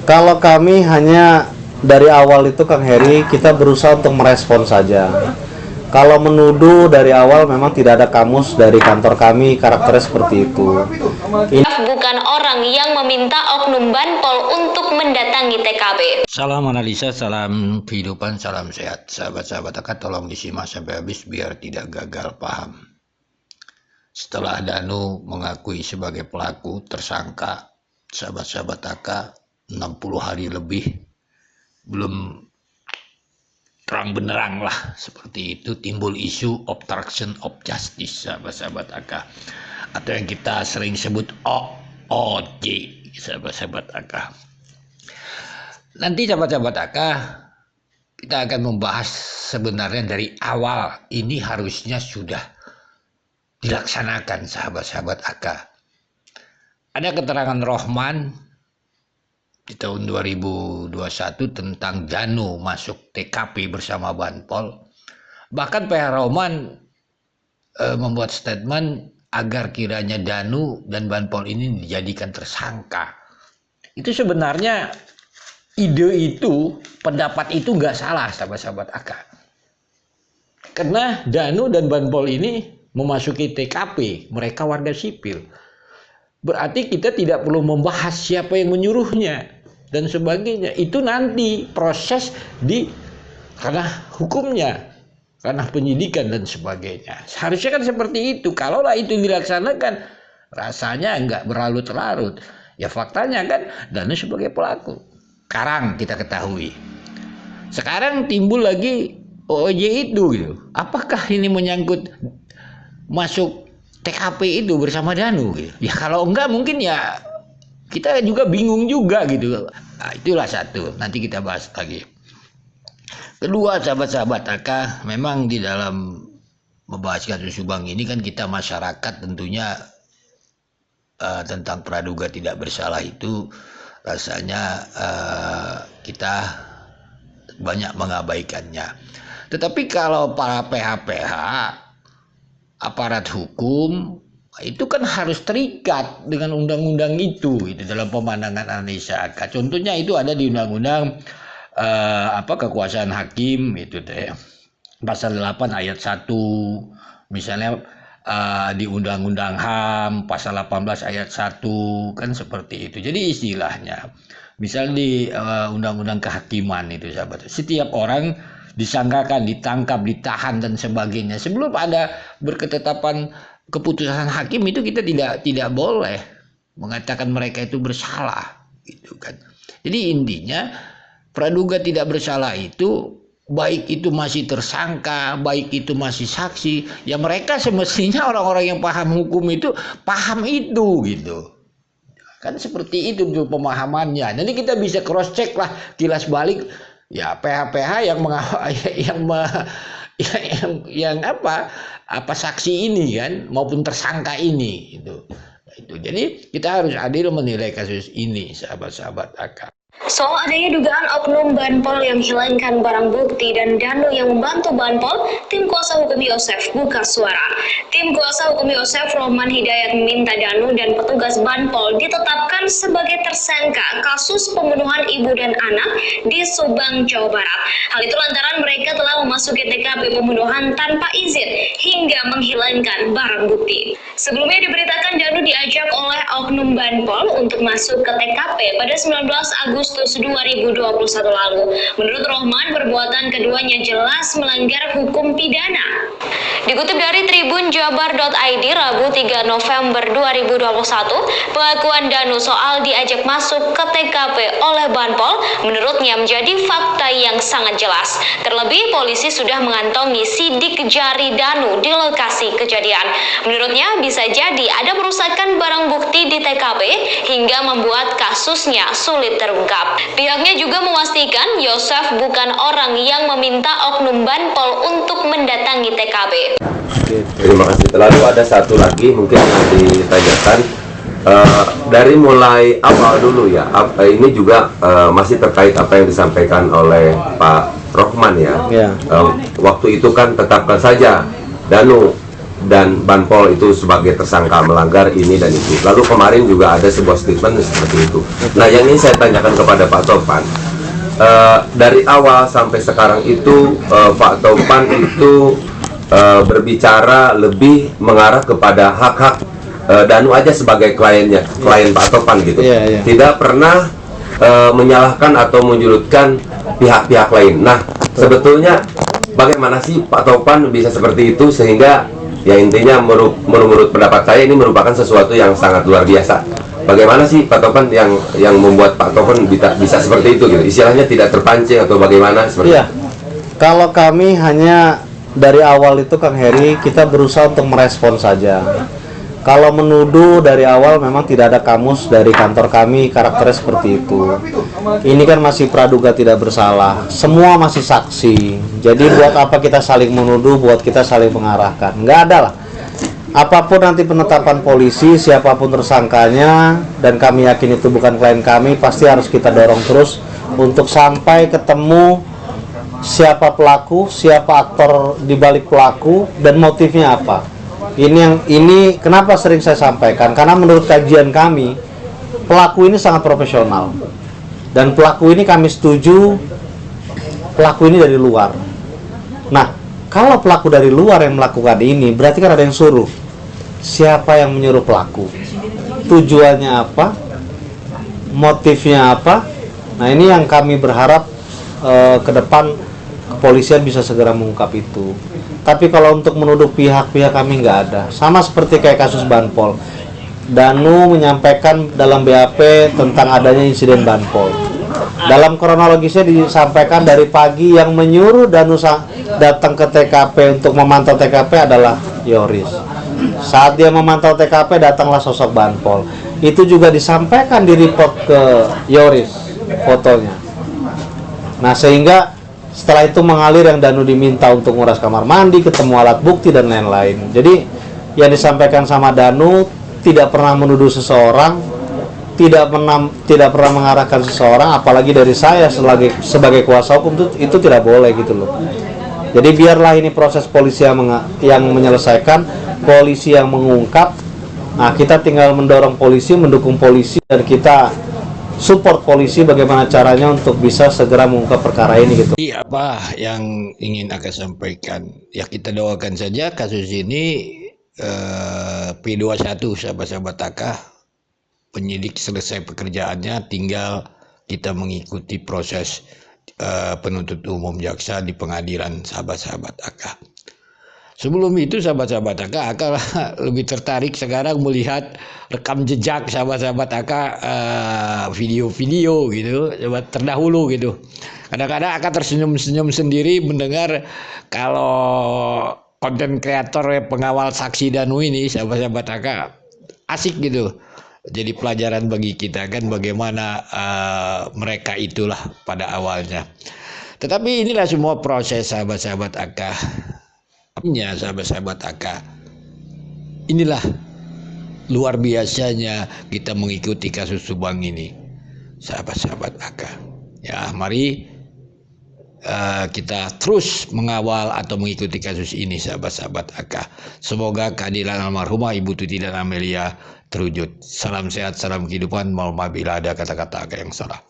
Kalau kami hanya dari awal itu Kang Heri, kita berusaha untuk merespon saja. Kalau menuduh dari awal memang tidak ada kamus dari kantor kami karakternya seperti itu. Bukan orang yang meminta oknum Banpol untuk mendatangi TKP. Salam analisa, salam kehidupan, salam sehat. Sahabat-sahabat AK, tolong disimak sampai habis biar tidak gagal paham. Setelah Danu mengakui sebagai pelaku tersangka, sahabat-sahabat AK 60 hari lebih belum terang benerang lah seperti itu, timbul isu obstruction of justice, sahabat-sahabat AK, atau yang kita sering sebut OOJ, sahabat-sahabat AK. Nanti sahabat-sahabat AK kita akan membahas sebenarnya dari awal ini harusnya sudah dilaksanakan, sahabat-sahabat AK. Ada keterangan Rohman di tahun 2021 tentang Danu masuk TKP bersama Banpol. Bahkan PH Rohman membuat statement agar kiranya Danu dan Banpol ini dijadikan tersangka. Itu sebenarnya ide itu, pendapat itu nggak salah, sahabat-sahabat AK. Karena Danu dan Banpol ini memasuki TKP, mereka warga sipil. Berarti kita tidak perlu membahas siapa yang menyuruhnya dan sebagainya. Itu nanti proses di ranah hukumnya, ranah penyidikan dan sebagainya. Seharusnya kan seperti itu. Kalaulah itu dilaksanakan, rasanya nggak berlarut-larut. Ya faktanya kan Danu sebagai pelaku. Sekarang kita ketahui. Sekarang timbul lagi OOJ itu gitu. Apakah ini menyangkut masuk TKP itu bersama Danu gitu? Ya kalau enggak mungkin ya kita juga bingung juga gitu. Nah, itulah satu, nanti kita bahas lagi. Kedua, sahabat-sahabat AK, memang di dalam membahas kasus Subang ini kan kita masyarakat tentunya tentang praduga tidak bersalah itu rasanya kita banyak mengabaikannya. Tetapi kalau para PH-PH aparat hukum itu kan harus terikat dengan undang-undang itu dalam pemandangan analisa AK. Contohnya itu ada di undang-undang kekuasaan hakim itu teh pasal 8 ayat 1, misalnya di undang-undang HAM pasal 18 ayat 1 kan seperti itu. Jadi istilahnya misal di undang-undang kehakiman itu sahabat, setiap orang disangkakan, ditangkap, ditahan dan sebagainya sebelum ada berketetapan keputusan hakim itu kita tidak boleh mengatakan mereka itu bersalah gitu kan. Jadi intinya praduga tidak bersalah itu baik itu masih tersangka, baik itu masih saksi, ya mereka semestinya orang-orang yang paham hukum itu paham itu gitu. Kan seperti itu pemahamannya. Jadi kita bisa cross check lah, kilas balik ya PH-PH yang apa saksi ini kan maupun tersangka ini itu. Jadi kita harus adil menilai kasus ini, sahabat-sahabat AK. Soal adanya dugaan oknum Banpol yang menghilangkan barang bukti dan Danu yang membantu Banpol, tim kuasa hukum Yosef buka suara. Tim kuasa hukum Yosef Rohman Hidayat meminta Danu dan petugas Banpol ditetapkan sebagai tersangka kasus pembunuhan ibu dan anak di Subang, Jawa Barat. Hal itu lantaran mereka telah memasuki TKP pembunuhan tanpa izin hingga menghilangkan barang bukti. Sebelumnya diberitakan Danu diajak oleh oknum Banpol untuk masuk ke TKP pada 19 Agustus 2021 lalu. Menurut Rohman, perbuatan keduanya jelas melanggar hukum pidana. Dikutip dari Tribun Jabar.id Rabu 3 November 2021, pengakuan Danu soal diajak masuk ke TKP oleh Banpol menurutnya menjadi fakta yang sangat jelas. Terlebih polisi sudah mengantongi sidik jari Danu di lokasi kejadian. Menurutnya bisa jadi ada perusakan barang bukti di TKP hingga membuat kasusnya sulit terungkap. Pihaknya juga memastikan Yosef bukan orang yang meminta oknum Banpol untuk mendatangi TKP. Oke, terima kasih. Lalu ada satu lagi mungkin yang ditanyakan dari mulai awal dulu ya. Ini juga masih terkait apa yang disampaikan oleh Pak Rohman ya. Waktu itu kan tetapkan saja Danu dan Banpol itu sebagai tersangka melanggar ini dan itu. Lalu kemarin juga ada sebuah statement seperti itu. Nah, yang ini saya tanyakan kepada Pak Topan, dari awal sampai sekarang itu Pak Topan itu berbicara lebih mengarah kepada hak-hak Danu aja sebagai kliennya, klien Pak Topan gitu. Tidak pernah menyalahkan atau menjulutkan pihak-pihak lain. Nah, sebetulnya bagaimana sih Pak Topan bisa seperti itu, sehingga ya intinya menurut pendapat saya ini merupakan sesuatu yang sangat luar biasa. Bagaimana sih Pak Topan yang membuat Pak Topan bisa seperti itu gitu? Istilahnya tidak terpancing atau bagaimana seperti itu? Kalau kami hanya dari awal itu Kang Heri, kita berusaha untuk merespon saja. Kalau menuduh dari awal memang tidak ada kamus dari kantor kami karakternya seperti itu. Ini kan masih praduga tidak bersalah, semua masih saksi. Jadi buat apa kita saling menuduh, buat kita saling mengarahkan? Nggak ada lah. Apapun nanti penetapan polisi, siapapun tersangkanya, dan kami yakin itu bukan klien kami, pasti harus kita dorong terus untuk sampai ketemu siapa pelaku, siapa aktor di balik pelaku, dan motifnya apa. Ini kenapa sering saya sampaikan, karena menurut kajian kami pelaku ini sangat profesional, dan pelaku ini kami setuju pelaku ini dari luar. Nah, kalau pelaku dari luar yang melakukan ini, berarti kan ada yang suruh. Siapa yang menyuruh pelaku, tujuannya apa, motifnya apa. Nah, ini yang kami berharap ke depan kepolisian bisa segera mengungkap itu. Tapi kalau untuk menuduh pihak-pihak kami nggak ada. Sama seperti kayak kasus Banpol. Danu menyampaikan dalam BAP tentang adanya insiden Banpol. Dalam kronologisnya disampaikan dari pagi yang menyuruh Danu datang ke TKP untuk memantau TKP adalah Yoris. Saat dia memantau TKP datanglah sosok Banpol. Itu juga disampaikan di report ke Yoris fotonya. Nah, sehingga setelah itu mengalir yang Danu diminta untuk nguras kamar mandi, ketemu alat bukti dan lain-lain. Jadi yang disampaikan sama Danu tidak pernah menuduh seseorang, tidak pernah mengarahkan seseorang, apalagi dari saya sebagai kuasa hukum itu tidak boleh gitu loh. Jadi biarlah ini proses polisi yang menyelesaikan, polisi yang mengungkap. Nah, kita tinggal mendorong polisi, mendukung polisi, dan kita support polisi bagaimana caranya untuk bisa segera mengungkap perkara ini gitu. Apa yang ingin Aka sampaikan? Ya, kita doakan saja kasus ini P21 sahabat-sahabat Aka, penyidik selesai pekerjaannya, tinggal kita mengikuti proses penuntut umum jaksa di pengadilan sahabat-sahabat Aka. Sebelum itu sahabat-sahabat Aka lebih tertarik sekarang melihat rekam jejak sahabat-sahabat Aka, video-video gitu, terdahulu gitu. Kadang-kadang Aka tersenyum-senyum sendiri mendengar kalau konten kreator pengawal saksi Danu ini sahabat-sahabat Aka asik gitu. Jadi pelajaran bagi kita kan bagaimana mereka itulah pada awalnya. Tetapi inilah semua proses sahabat-sahabat Aka. Sahabat-sahabat Aka, inilah luar biasanya kita mengikuti kasus Subang ini, sahabat-sahabat Aka. Ya, mari kita terus mengawal atau mengikuti kasus ini, sahabat-sahabat Aka. Semoga keadilan almarhumah Ibu Tuti dan Amelia terwujud. Salam sehat, salam kehidupan. Mohon maaf bila ada kata-kata Aka yang salah.